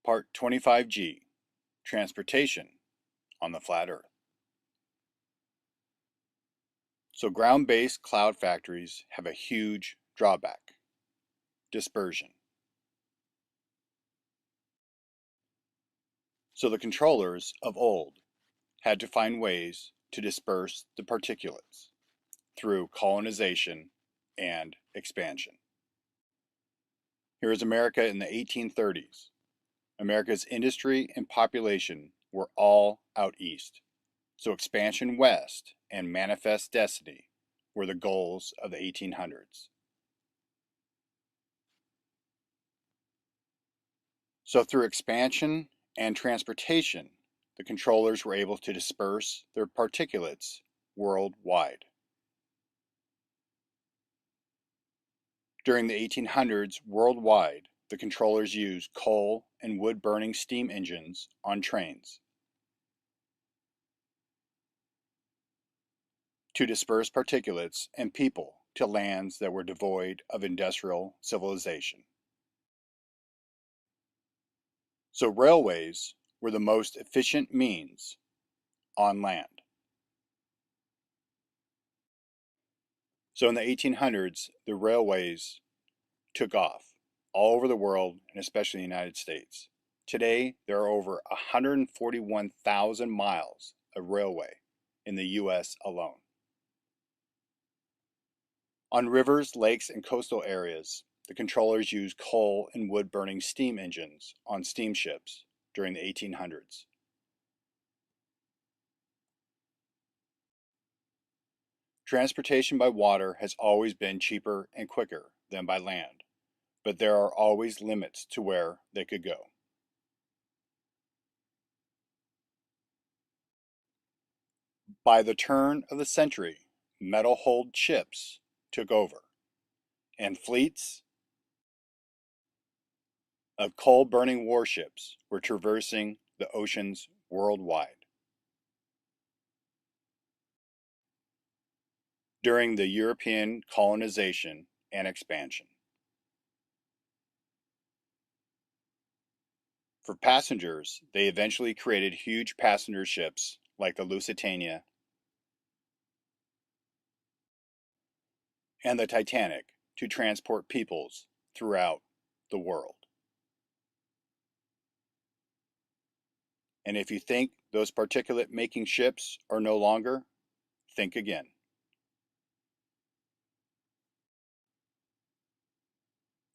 Part 25G, Transportation on the Flat Earth. So ground-based cloud factories have a huge drawback: dispersion. So the controllers of old had to find ways to disperse the particulates through colonization and expansion. Here is America in the 1830s. America's industry and population were all out east, so expansion west and manifest destiny were the goals of the 1800s. So through expansion and transportation, the controllers were able to disperse their particulates worldwide. During the 1800s worldwide, the controllers used coal and wood-burning steam engines on trains to disperse particulates and people to lands that were devoid of industrial civilization. So railways were the most efficient means on land. So in the 1800s, the railways took off all over the world and especially the United States. Today, there are over 141,000 miles of railway in the US alone. On rivers, lakes, and coastal areas, the controllers used coal and wood-burning steam engines on steamships during the 1800s. Transportation by water has always been cheaper and quicker than by land, but there are always limits to where they could go. By the turn of the century, metal-hulled ships took over, and fleets of coal-burning warships were traversing the oceans worldwide. During the European colonization and expansion. For passengers, they eventually created huge passenger ships like the Lusitania and the Titanic to transport peoples throughout the world. And if you think those particulate-making ships are no longer, think again.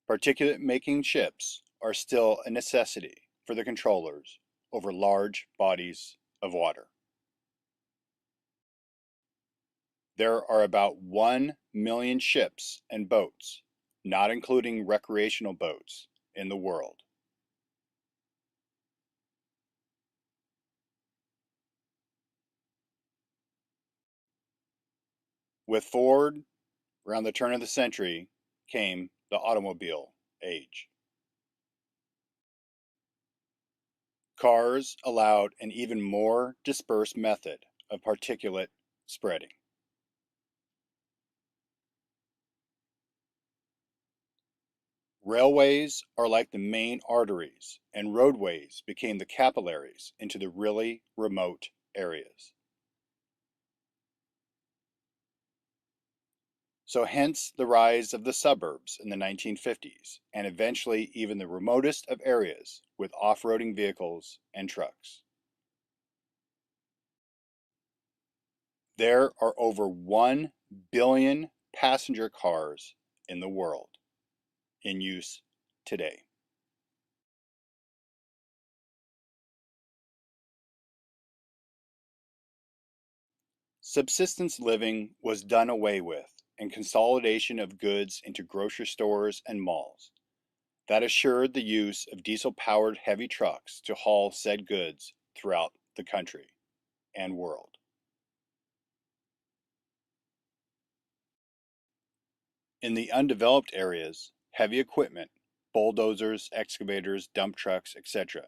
Particulate-making ships are still a necessity for the controllers over large bodies of water. There are about 1 million ships and boats, not including recreational boats, in the world. With Ford, around the turn of the century, came the automobile age. Cars allowed an even more dispersed method of particulate spreading. Railways are like the main arteries, and roadways became the capillaries into the really remote areas. So hence the rise of the suburbs in the 1950s, and eventually even the remotest of areas with off-roading vehicles and trucks. There are over 1 billion passenger cars in the world in use today. Subsistence living was done away with, and consolidation of goods into grocery stores and malls. That assured the use of diesel-powered heavy trucks to haul said goods throughout the country and world. In the undeveloped areas, heavy equipment, bulldozers, excavators, dump trucks, etc.,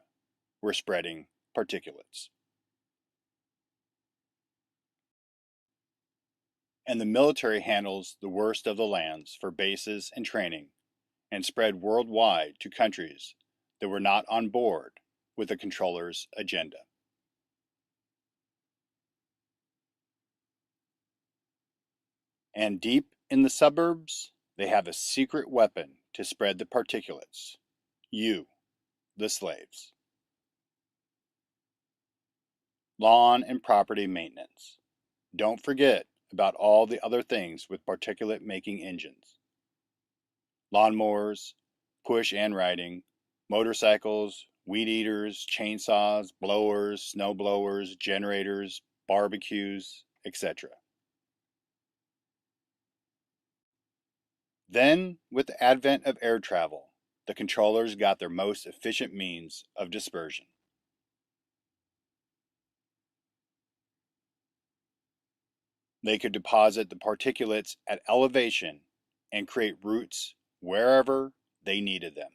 were spreading particulates. And the military handles the worst of the lands for bases and training, and spread worldwide to countries that were not on board with the controller's agenda. And deep in the suburbs, they have a secret weapon to spread the particulates. You, the slaves. Lawn and property maintenance. Don't forget about all the other things with particulate making engines. Lawnmowers, push and riding, motorcycles, weed eaters, chainsaws, blowers, snow blowers, generators, barbecues, etc. Then, with the advent of air travel, the controllers got their most efficient means of dispersion. They could deposit the particulates at elevation and create routes wherever they needed them.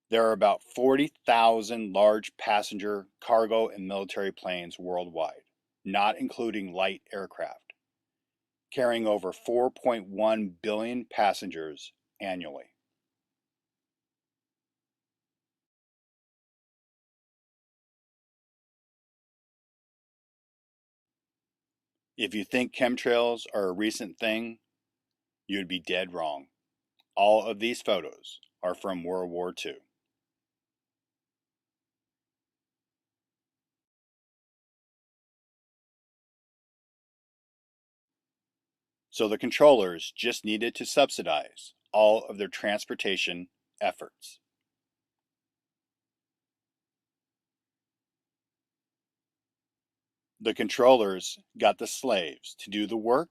There are about 40,000 large passenger, cargo, and military planes worldwide, not including light aircraft, carrying over 4.1 billion passengers annually. If you think chemtrails are a recent thing, you'd be dead wrong. All of these photos are from World War II. So the controllers just needed to subsidize all of their transportation efforts. The controllers got the slaves to do the work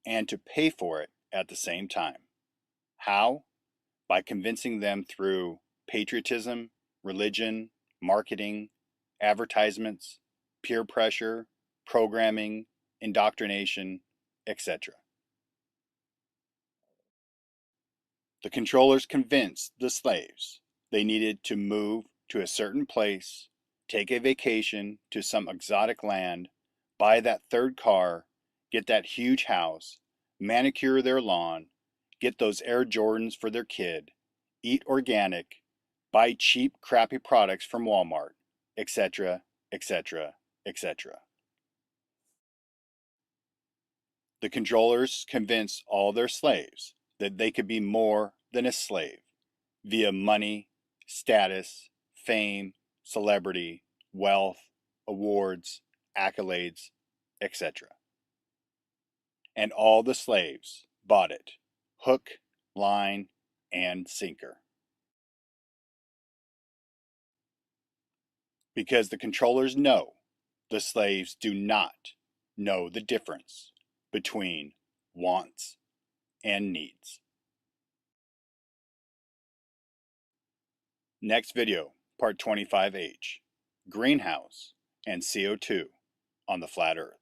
and to pay for it at the same time. How? By convincing them through patriotism, religion, marketing, advertisements, peer pressure, programming, indoctrination, etc. The controllers convinced the slaves they needed to move to a certain place, take a vacation to some exotic land, buy that third car, get that huge house, manicure their lawn, get those Air Jordans for their kid, eat organic, buy cheap, crappy products from Walmart, etc., etc., etc. The controllers convinced all their slaves that they could be more than a slave via money, status, fame, celebrity, wealth, awards, accolades, etc. And all the slaves bought it, hook, line, and sinker. Because the controllers know the slaves do not know the difference between wants and needs. Next video, part 25H, Greenhouse and CO2 on the flat Earth.